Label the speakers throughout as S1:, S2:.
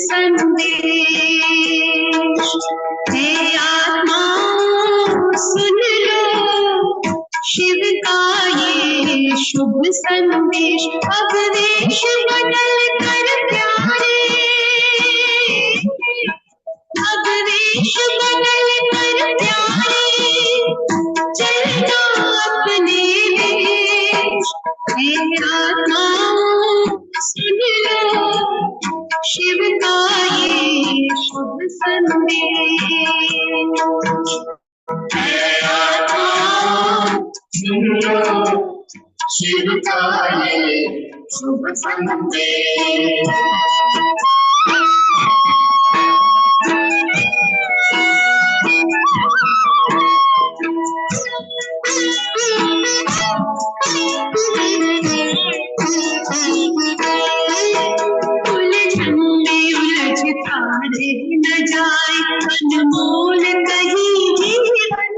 S1: संदेश। हे आत्माओं सुन लो शिव का ये शुभ संदेश। अब वेश बदल कर प्यारे, अब वेश बदल कर प्यारे, चलना अपने देश। हे आत्माओं सुन लो शिव का ये शुभ संदेश। हे आत्माओं सुन लो शिव का ये शुभ संदेश। उलझन में उलझ तारे न जाए अनमोल कहीं जीवन।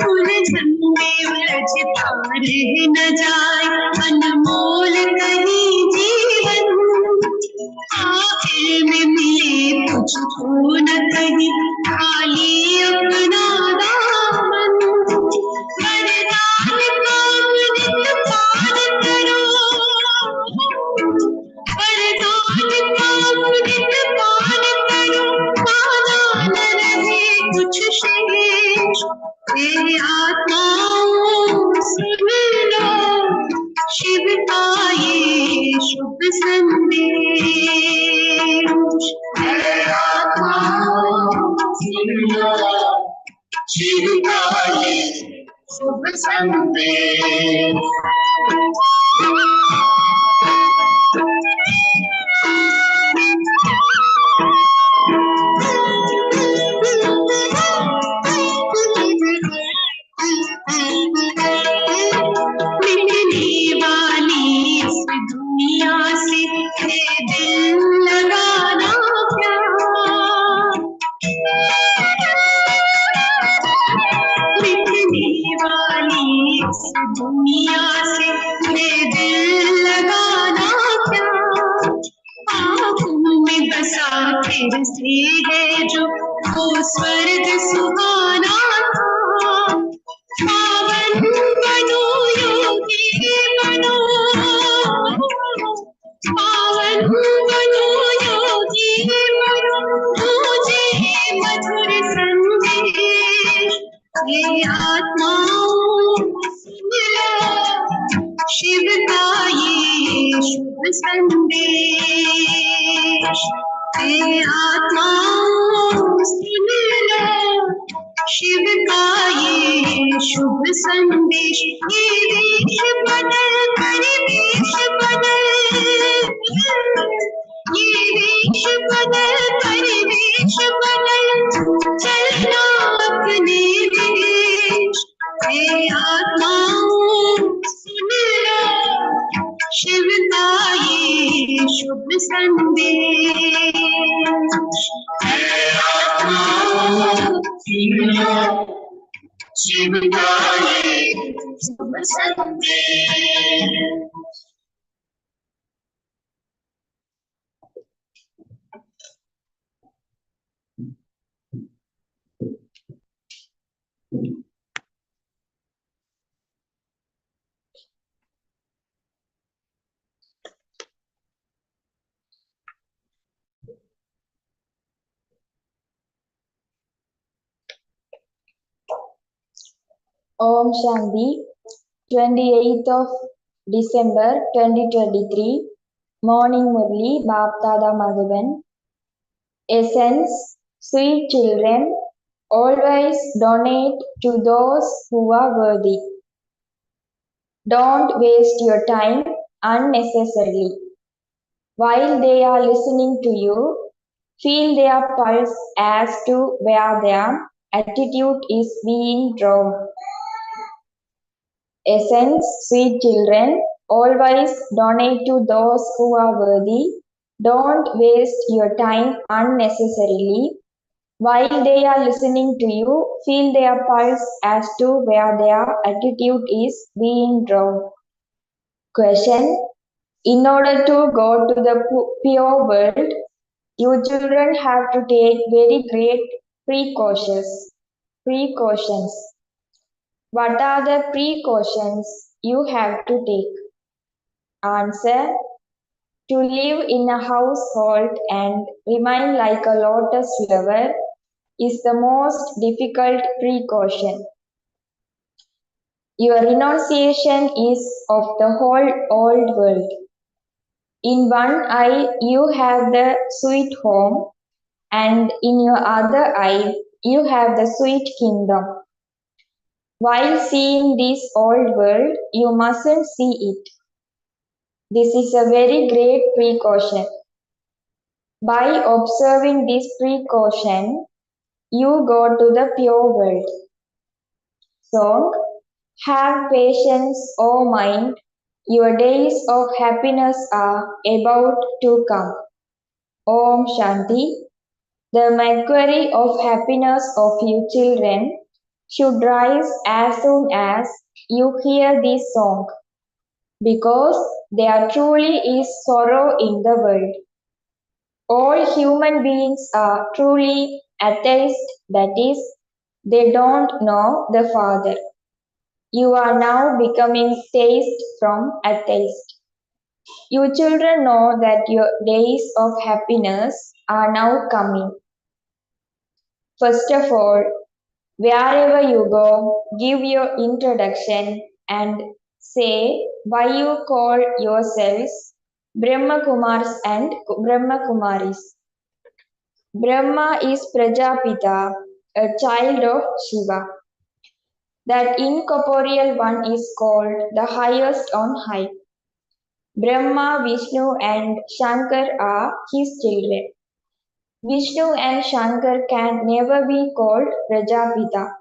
S1: उलझन में उलझ तारे न जाए अनमोल कहीं जीवन। आखिर में मिले तुझको न कहीं खाली अपना दामन। वरदान का अमृत पान करो, वरदान का अमृत पान करो, पाना न रहे कुछ शेष। हे आत्माओं सुन लो शिव का ये शुभ संदेश। हे आत्माओं सुन लो शिव का ये शुभ संदेश। मिटने वाली इस दुनिया से है दिल लगाना क्या। मिटने वाली इस दुनिया से है दिल लगाना क्या। आँखों में बसा फिर से है जो वो स्वर्ग सुहाना था। पावन बनो योगी बनो, पावन बनो योगी बनो, मुझे मधुर संदेश। हे आत्माओं सुन लो शिव का ये शुभ संदेश। हे आत्माओं सुन लो शिव का ये शुभ संदेश। ये वेश बदल कर वेश बदल, ये वेश बदल कर वेश बदल, चलना अपने देश। हे आत्माओं सुन लो शिव का ये शुभ संदेश। हे आत्माओं सुन लो शिव का ये शुभ संदेश।
S2: Om Shanti, 28th of December 2023, Morning Murli, Baptada Madhavan. Essence, sweet children, always donate to those who are worthy. Don't waste your time unnecessarily. While they are listening to you, feel their pulse as to where their attitude is being drawn. Essence, sweet children, always donate to those who are worthy. Don't waste your time unnecessarily. While they are listening to you, feel their pulse as to where their attitude is being drawn. Question. In order to go to the pure world, you children have to take very great precautions. Precautions. What are the precautions you have to take? Answer. To live in a household and remain like a lotus flower is the most difficult precaution. Your renunciation is of the whole old world. In one eye you have the sweet home, and in your other eye you have the sweet kingdom. While seeing this old world, you mustn't see it. This is a very great precaution. By observing this precaution, you go to the pure world. Song. Have patience, O mind. Your days of happiness are about to come. Om Shanti. The mercury of happiness of you children should rise as soon as you hear this song, because there truly is sorrow in the world. All human beings are truly atheists, that is, they don't know the Father. You are now becoming theist from atheist. You children know that your days of happiness are now coming. First of all, wherever you go, give your introduction and say why you call yourselves Brahma Kumars and Brahma Kumaris. Brahma is Prajapita, a child of Shiva. That incorporeal one is called the highest on high. Brahma, Vishnu and Shankar are his children. Vishnu and Shankar can never be called Prajapita.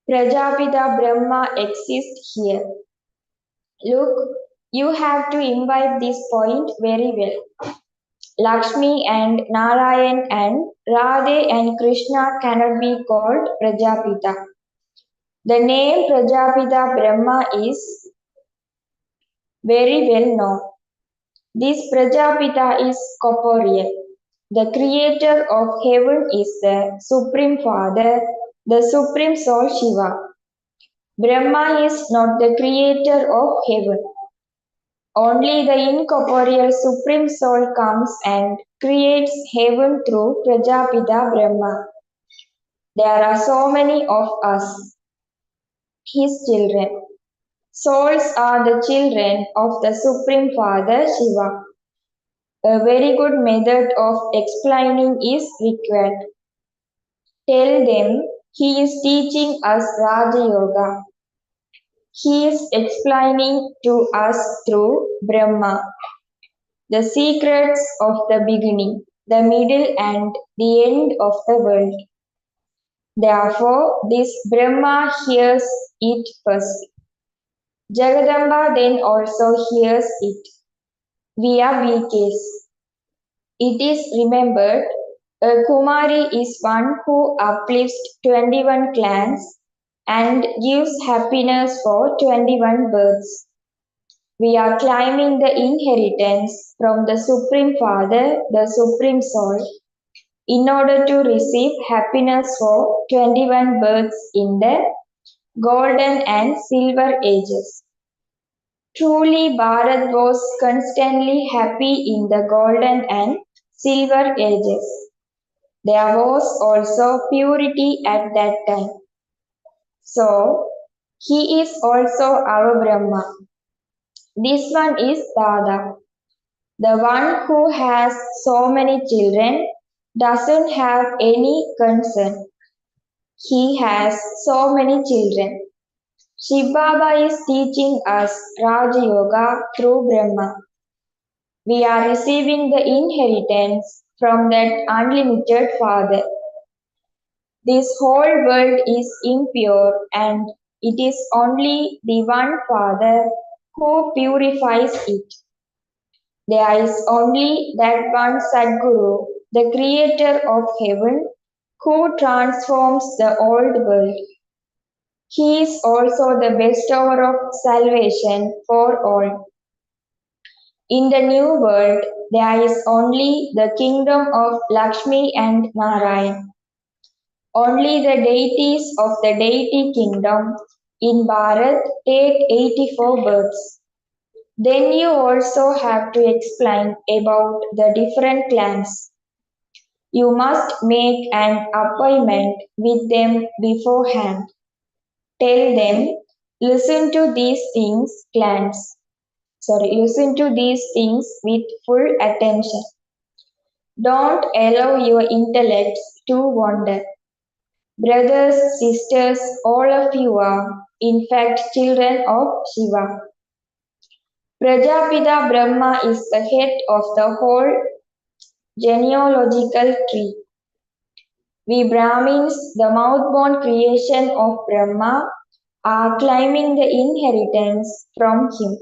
S2: Prajapita Brahma exists here. Look, you have to imbibe this point very well. Lakshmi and Narayan and Radhe and Krishna cannot be called Prajapita. The name Prajapita Brahma is very well known. This Prajapita is corporeal. The creator of heaven is the Supreme Father, the Supreme Soul Shiva. Brahma is not the creator of heaven. Only the incorporeal Supreme Soul comes and creates heaven through Prajapita Brahma. There are so many of us, his children. Souls are the children of the Supreme Father Shiva. A very good method of explaining is required. Tell them he is teaching us Raja Yoga. He is explaining to us through Brahma the secrets of the beginning, the middle and the end of the world. Therefore, this Brahma hears it first. Jagadamba then also hears it via VKs. It is remembered a Kumari is one who uplifts 21 clans and gives happiness for 21 births. We are claiming the inheritance from the Supreme Father, the Supreme Soul, in order to receive happiness for 21 births in the golden and silver ages. Truly, Bharat was constantly happy in the golden and silver ages. There was also purity at that time. So, he is also our Brahma. This one is Dada. The one who has so many children doesn't have any concern. He has so many children. Shiv Baba is teaching us Raja Yoga through Brahma. We are receiving the inheritance from that unlimited Father. This whole world is impure and it is only the one Father who purifies it. There is only that one Sathguru, the creator of heaven, who transforms the old world. He is also the bestower of salvation for all. In the new world, there is only the kingdom of Lakshmi and Narayan. Only the deities of the deity kingdom in Bharat take 84 births. Then you also have to explain about the different clans. You must make an appointment with them beforehand. Tell them, listen to these things, listen to these things with full attention. Don't allow your intellects to wander. Brothers, sisters, all of you are, in fact, children of Shiva. Prajapita Brahma is the head of the whole genealogical tree. We Brahmins, the mouth-born creation of Brahma, are claiming the inheritance from him.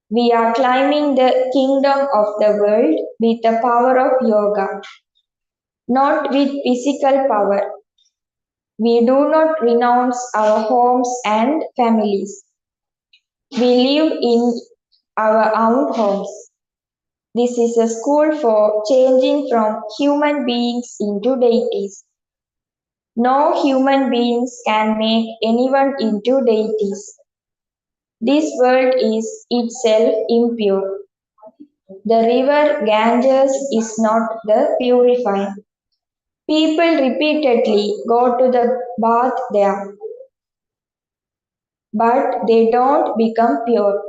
S2: We are climbing the kingdom of the world with the power of yoga, not with physical power. We do not renounce our homes and families. We live in our own homes. This is a school for changing from human beings into deities. No human beings can make anyone into deities. This world is itself impure. The river Ganges is not the purifying. People repeatedly go to the bath there, but they don't become pure.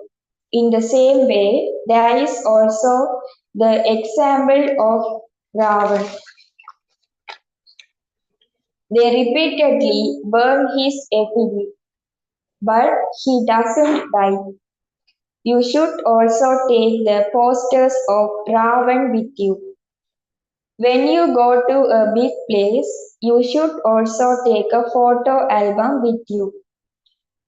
S2: In the same way, there is also the example of Ravan. They repeatedly burn his effigy, but he doesn't die. You should also take the posters of Ravan with you. When you go to a big place, you should also take a photo album with you.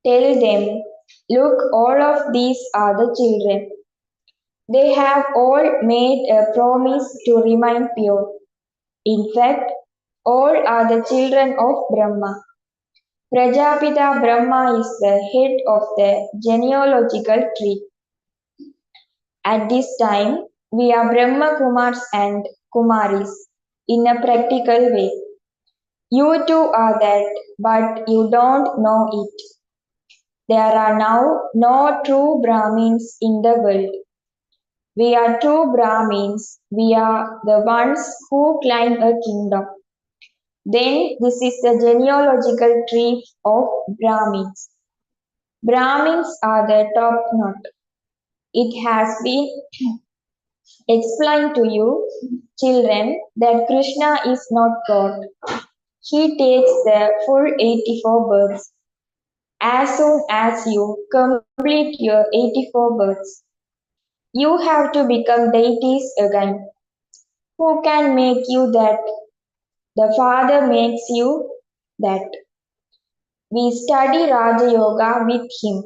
S2: Tell them, look, all of these are the children. They have all made a promise to remain pure. In fact, all are the children of Brahma. Prajapita Brahma is the head of the genealogical tree. At this time, we are Brahma Kumars and Kumaris in a practical way. You too are that, but you don't know it. There are now no true Brahmins in the world. We are true Brahmins. We are the ones who climb a kingdom. Then this is the genealogical tree of Brahmins. Brahmins are the top knot. It has been explained to you, children, that Krishna is not God. He takes the full 84 births. As soon as you complete your 84 births, you have to become deities again. Who can make you that? The Father makes you that. We study Raja Yoga with him.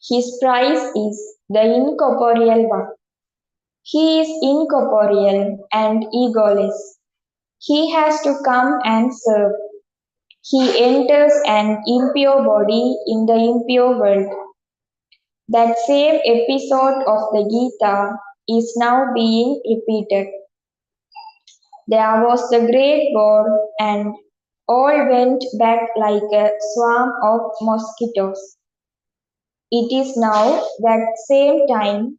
S2: His prize is the incorporeal one. He is incorporeal and egoless. He has to come and serve. He enters an impure body in the impure world. That same episode of the Gita is now being repeated. There was the great war, and all went back like a swarm of mosquitoes. It is now that same time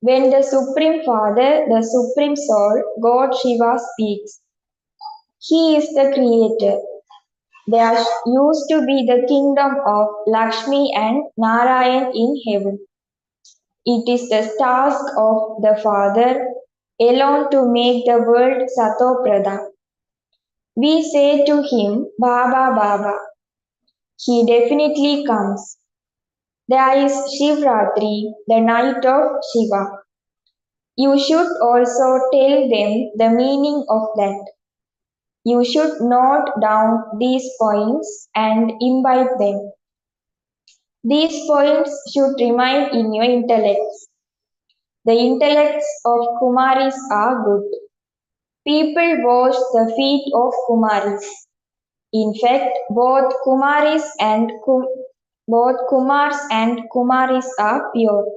S2: when the Supreme Father, the Supreme Soul, God Shiva speaks. He is the Creator. There used to be the kingdom of Lakshmi and Narayan in heaven. It is the task of the Father alone to make the world Satoprada. We say to him, Baba, Baba. He definitely comes. There is Shivratri, the night of Shiva. You should also tell them the meaning of that. You should note down these points and imbibe them. These points should remain in your intellects. The intellects of Kumaris are good. People wash the feet of Kumaris. In fact, both Kumars and Kumaris are pure.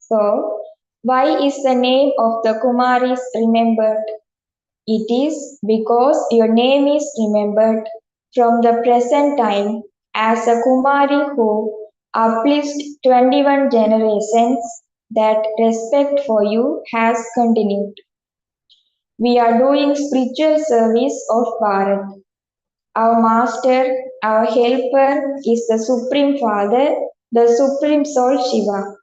S2: So, Why is the name of the Kumaris remembered? It is because your name is remembered from the present time as a Kumari who uplifts 21 generations. That respect for you has continued. We are doing spiritual service of Bharat. Our master, our helper is the Supreme Father, the Supreme Soul Shiva.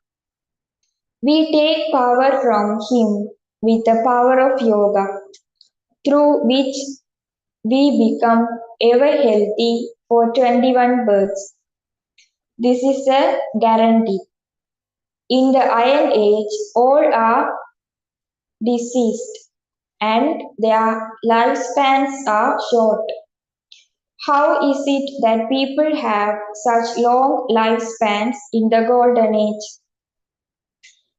S2: We take power from him with the power of yoga, through which we become ever healthy for 21 births. This is a guarantee. In the Iron Age, all are deceased and their lifespans are short. How is it that people have such long lifespans in the Golden Age?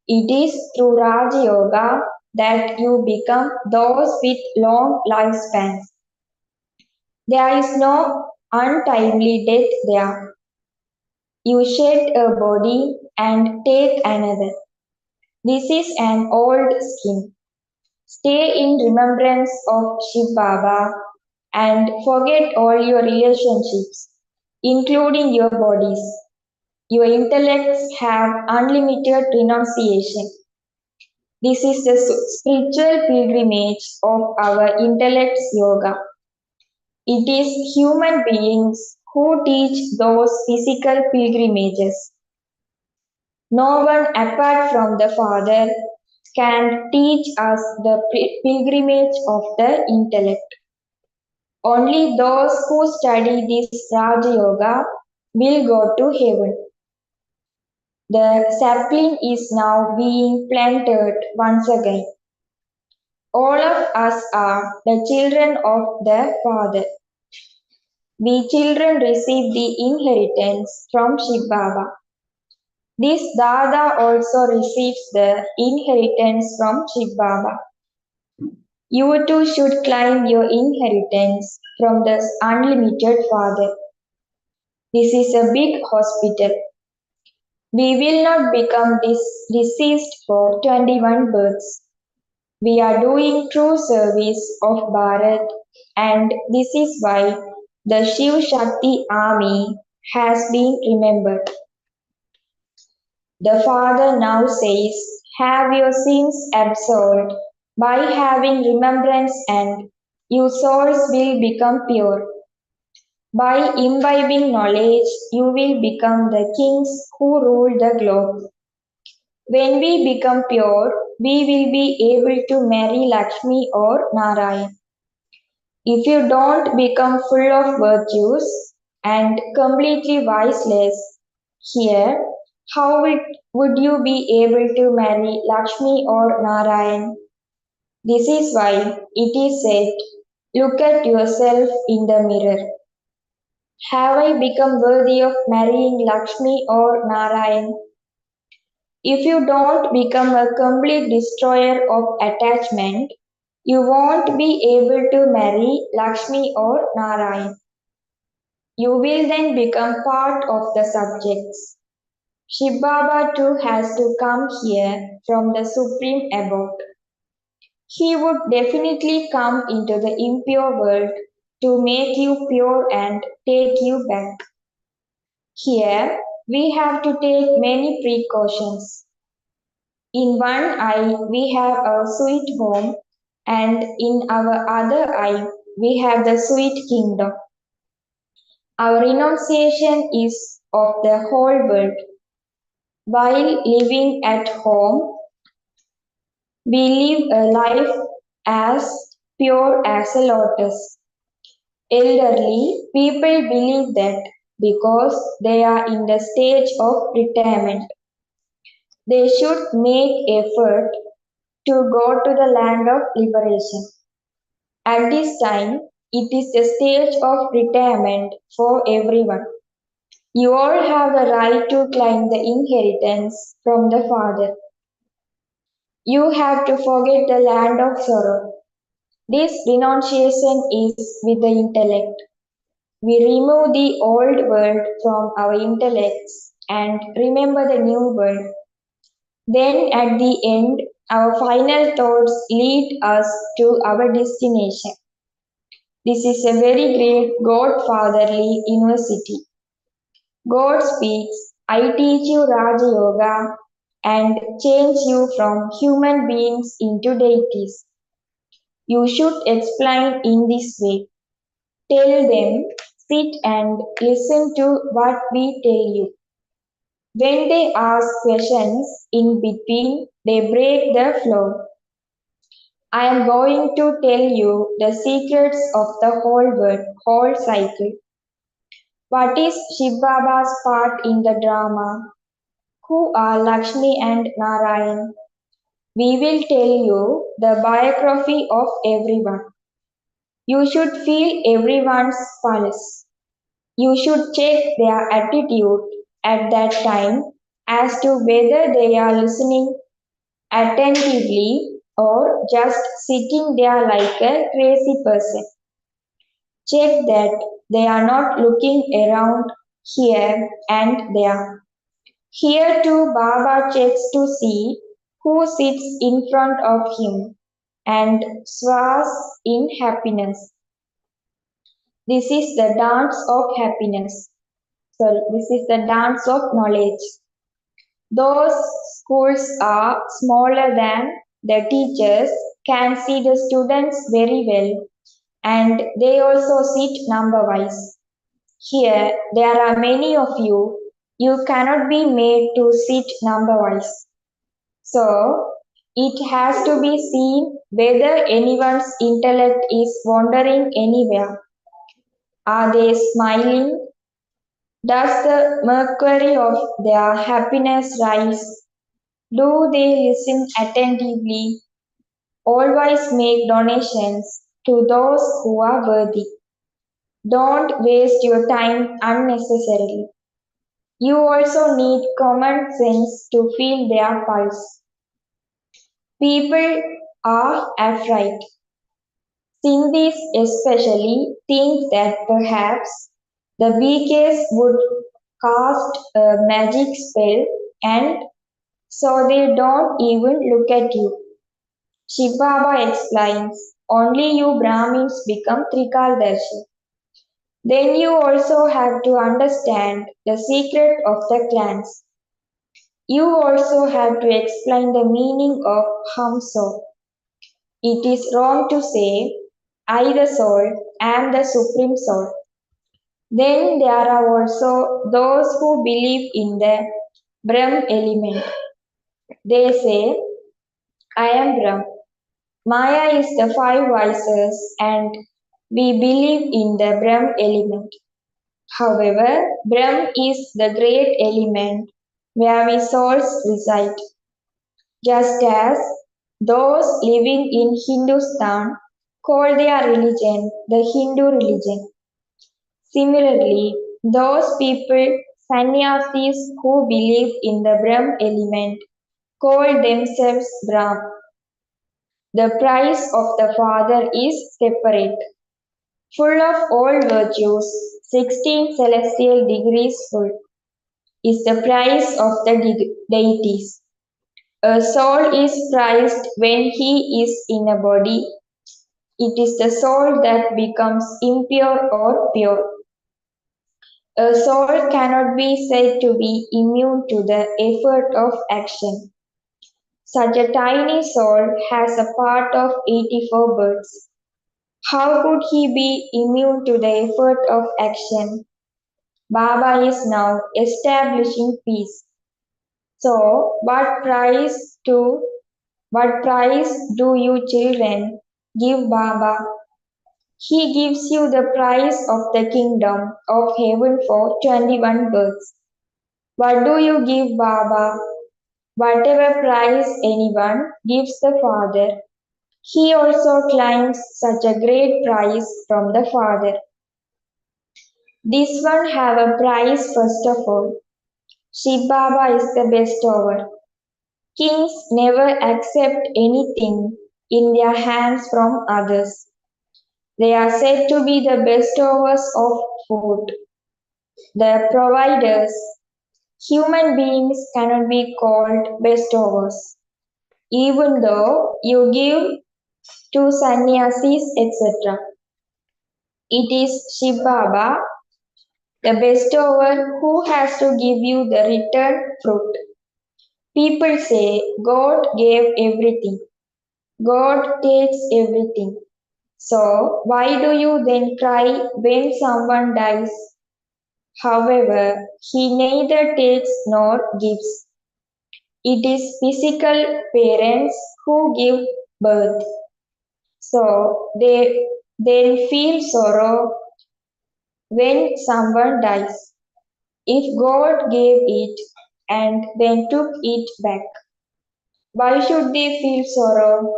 S2: It is through Raja Yoga that you become those with long lifespans. There is no untimely death there. You shed a body and take another. This is an old skin. Stay in remembrance of Shiv Baba and forget all your relationships, including your bodies. Your intellects have unlimited renunciation. This is the spiritual pilgrimage of our intellects yoga. It is human beings who teach those physical pilgrimages. No one apart from the Father can teach us the pilgrimage of the intellect. Only those who study this Raja Yoga will go to heaven. The sapling is now being planted once again. All of us are the children of the Father. We children receive the inheritance from Shiv Baba. This Dada also receives the inheritance from Shiv Baba. You too should claim your inheritance from the unlimited Father. This is a big hospital. We will not become deceased for 21 births. We are doing true service of Bharat, and this is why the Shiv Shakti army has been remembered. The Father now says, have your sins absolved by having remembrance, and your souls will become pure. By imbibing knowledge, you will become the kings who rule the globe. When we become pure, we will be able to marry Lakshmi or Narayan. If you don't become full of virtues and completely viceless here, how would you be able to marry Lakshmi or Narayan? This is why it is said, look at yourself in the mirror. Have I become worthy of marrying Lakshmi or Narayan? If you don't become a complete destroyer of attachment, you won't be able to marry Lakshmi or Narayan. You will then become part of the subjects. Shiv Baba too has to come here from the supreme abode. He would definitely come into the impure world to make you pure and take you back. Here, we have to take many precautions. In one eye, we have our sweet home, and in our other eye, we have the sweet kingdom. Our renunciation is of the whole world. While living at home, we live a life as pure as a lotus. Elderly people believe that because they are in the stage of retirement, they should make effort to go to the land of liberation. At this time, it is the stage of retirement for everyone. You all have the right to claim the inheritance from the Father. You have to forget the land of sorrow. This renunciation is with the intellect. We remove the old world from our intellects and remember the new world. Then at the end, our final thoughts lead us to our destination. This is a very great Godfatherly university. God speaks, I teach you Raja Yoga and change you from human beings into deities. You should explain in this way. Tell them, sit and listen to what we tell you. When they ask questions in between, they break the flow. I am going to tell you the secrets of the whole cycle. What is Shiv Baba's part in the drama? Who are Lakshmi and Narayan? We will tell you the biography of everyone. You should feel everyone's pulse. You should check their attitude at that time as to whether they are listening attentively or just sitting there like a crazy person. Check that they are not looking around here and there. Here too Baba checks to see who sits in front of him and swears in happiness. This is the dance of happiness. Sorry, this is the dance of knowledge. Those schools are smaller than the teachers can see the students very well and they also sit number wise. Here there are many of you. You cannot be made to sit number wise. So it has to be seen whether anyone's intellect is wandering anywhere. Are they smiling? Does the mercury of their happiness rise? Do they listen attentively? Always make donations to those who are worthy. Don't waste your time unnecessarily. You also need common sense to feel their pulse. People are afraid. Sindhis especially think that perhaps the BKs would cast a magic spell and so they don't even look at you. Shiv Baba explains, only you Brahmins become Trikaldarshi. Then you also have to understand the secret of the clans. You also have to explain the meaning of Hamso. It is wrong to say, I the soul am the supreme soul. Then there are also those who believe in the Brahm element. They say, I am Brahm. Maya is the five vices and we believe in the Brahm element. However, Brahm is the great element where we souls reside. Just as those living in Hindustan call their religion the Hindu religion. Similarly, those people, sannyasis who believe in the Brahm element, call themselves Brahm. The price of the Father is separate, full of all virtues, 16 celestial degrees full, is the price of the deities. A soul is prized when he is in a body. It is the soul that becomes impure or pure. A soul cannot be said to be immune to the effort of action. Such a tiny soul has a part of 84 birds. How could he be immune to the effort of action? Baba is now establishing peace. So, what price do you children give Baba? He gives you the price of the kingdom of heaven for 21 births. What do you give Baba? Whatever price anyone gives the Father, he also claims such a great price from the Father. This one have a price first of all. Shiv Baba is the bestower. Kings never accept anything in their hands from others. They are said to be the bestowers of food, the providers. Human beings cannot be called bestowers, even though you give to sannyasis, etc. It is Shiv Baba, the bestower, who has to give you the return fruit. People say God gave everything, God takes everything. So, why do you then cry when someone dies? However, he neither takes nor gives. It is physical parents who give birth. So, they then feel sorrow when someone dies. If God gave it and then took it back, why should they feel sorrow?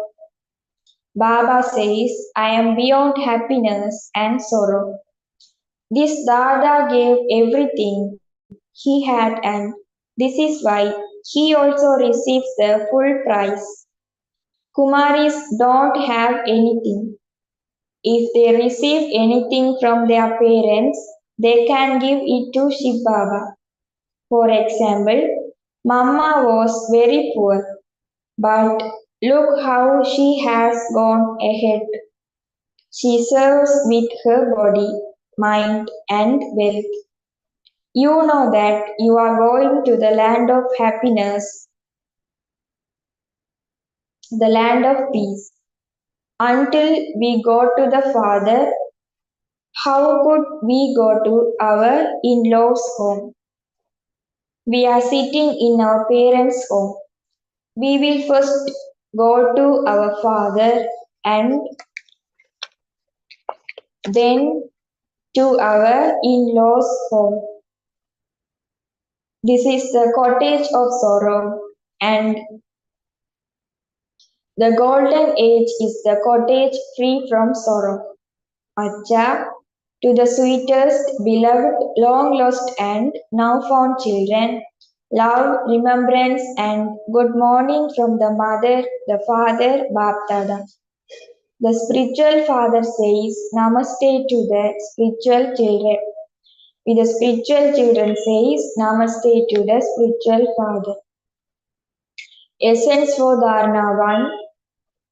S2: Baba says, I am beyond happiness and sorrow. This Dada gave everything he had, and this is why he also receives the full price. Kumaris don't have anything. If they receive anything from their parents, they can give it to Shiv Baba. For example, Mama was very poor, but look how she has gone ahead. She serves with her body, mind, and wealth. You know that you are going to the land of happiness, the land of peace. Until we go to the Father, how could we go to our in law's home? We are sitting in our parents' home. We will first go to our Father and then to our in law's home. This is the cottage of sorrow, and the golden age is the cottage free from sorrow. Acha, to the sweetest, beloved, long lost and now found children, love, remembrance, and good morning from the mother, the father, Baptada. The spiritual father says Namaste to the spiritual children. The spiritual children says Namaste to the spiritual father. Essence for Dharana 1.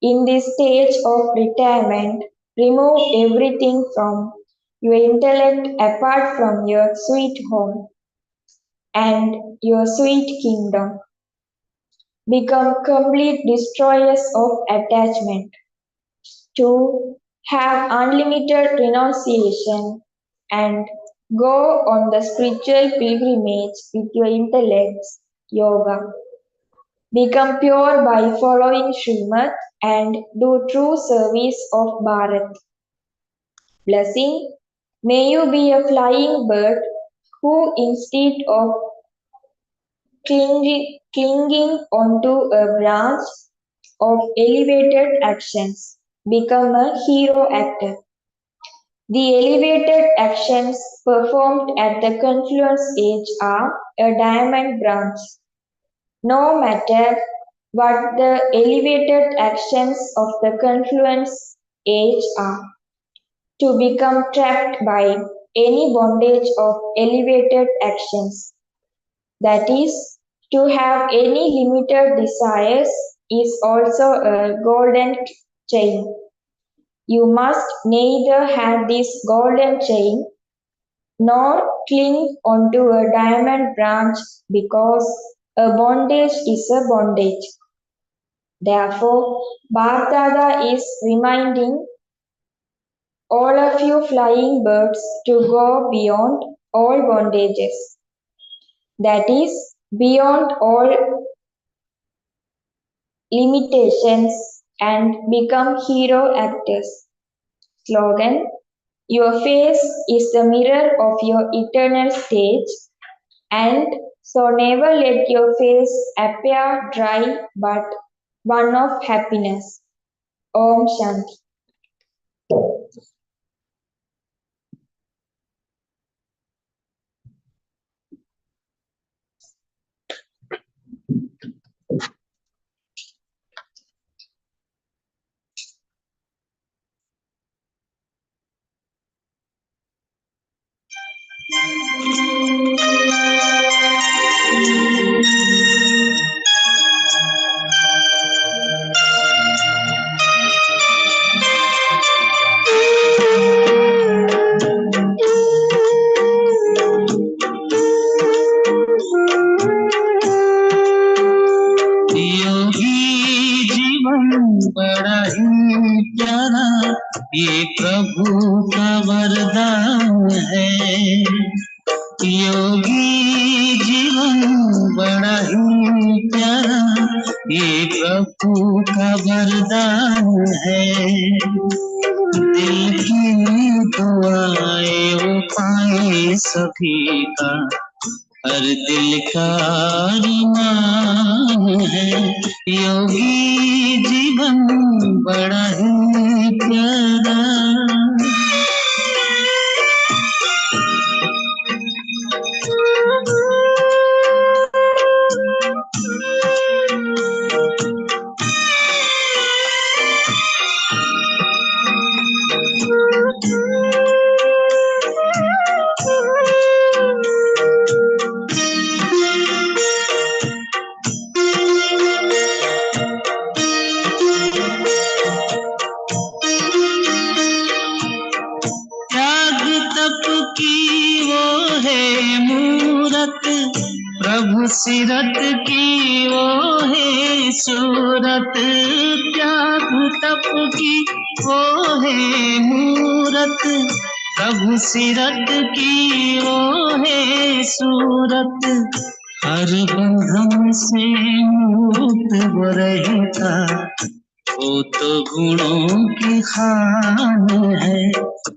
S2: In this stage of retirement, remove everything from your intellect apart from your sweet home and your sweet kingdom. Become complete destroyers of attachment. 2. Have unlimited renunciation and go on the spiritual pilgrimage with your intellects, yoga. Become pure by following Srimad and do true service of Bharat. Blessing, may you be a flying bird who instead of clinging onto a branch of elevated actions, become a hero actor. The elevated actions performed at the confluence age are a diamond branch. No matter what the elevated actions of the confluence age are, to become trapped by any bondage of elevated actions, that is, to have any limited desires, is also a golden chain. You must neither have this golden chain nor cling onto a diamond branch because a bondage is a bondage. Therefore, Bhagdada is reminding all of you flying birds to go beyond all bondages. That is, beyond all limitations and become hero actors. Slogan, your face is the mirror of your eternal stage, and so never let your face appear dry but one of happiness. Om Shanti.
S1: ये प्रभु का वरदान है। योगी जीवन बड़ा ही प्यारा, ये प्रभु का वरदान है। दिल की दुआएं वो पाए सभी का, हर दिल का अरमान है। योगी जीवन बड़ा ही प्यारा। प्रभु सीरत की वो है सूरत, त्याग तप की वो है मूरत। प्रभु सीरत की वो है सूरत, हर बंधन से मुक्त वो रहता, वो तो गुणों की खान है।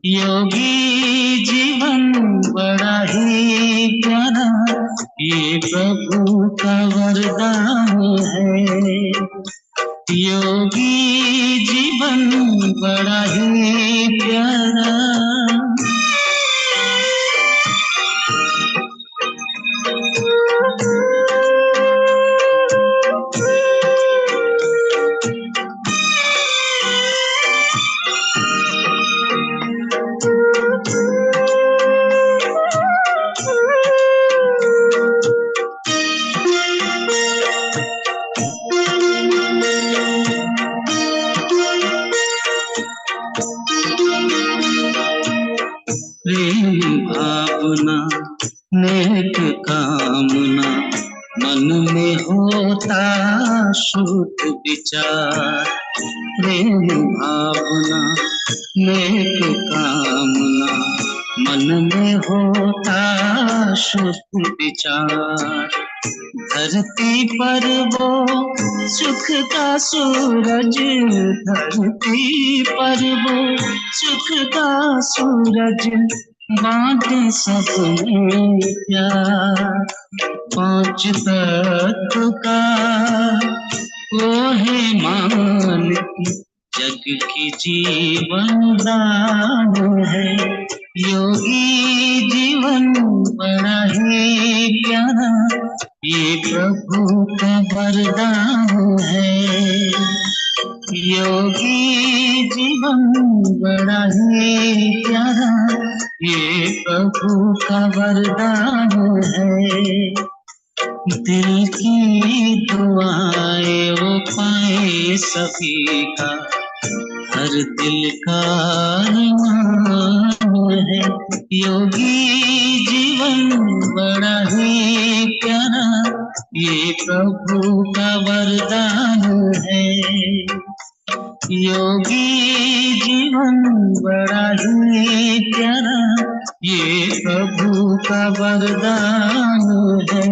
S1: योगी जीवन बड़ा ही प्यारा, ये प्रभु का वरदान है। योगी जीवन बड़ा ही प्यारा। प्रेम भावना नेक कामना, मन में होता शुद्ध विचार। प्रेम भावना नेक कामना, मन में होता शुद्ध विचार। धरती पर वो सुख का सूरज, धरती पर वो सुख का सूरज, बांटे सबने प्यार। पांच तत्व का वो है मालिक, जग की जीवन दान है। योगी जीवन बड़ा ही प्यारा, ये प्रभु का वरदान है। योगी जीवन बड़ा ही प्यारा, ये प्रभु का वरदान है। दिल की दुआएं वो पाए सभी का, हर दिल का अरमान है। योगी जीवन बड़ा ही प्यारा, ये प्रभु का वरदान है। योगी जीवन बड़ा ही प्यारा, ये प्रभु का वरदान है।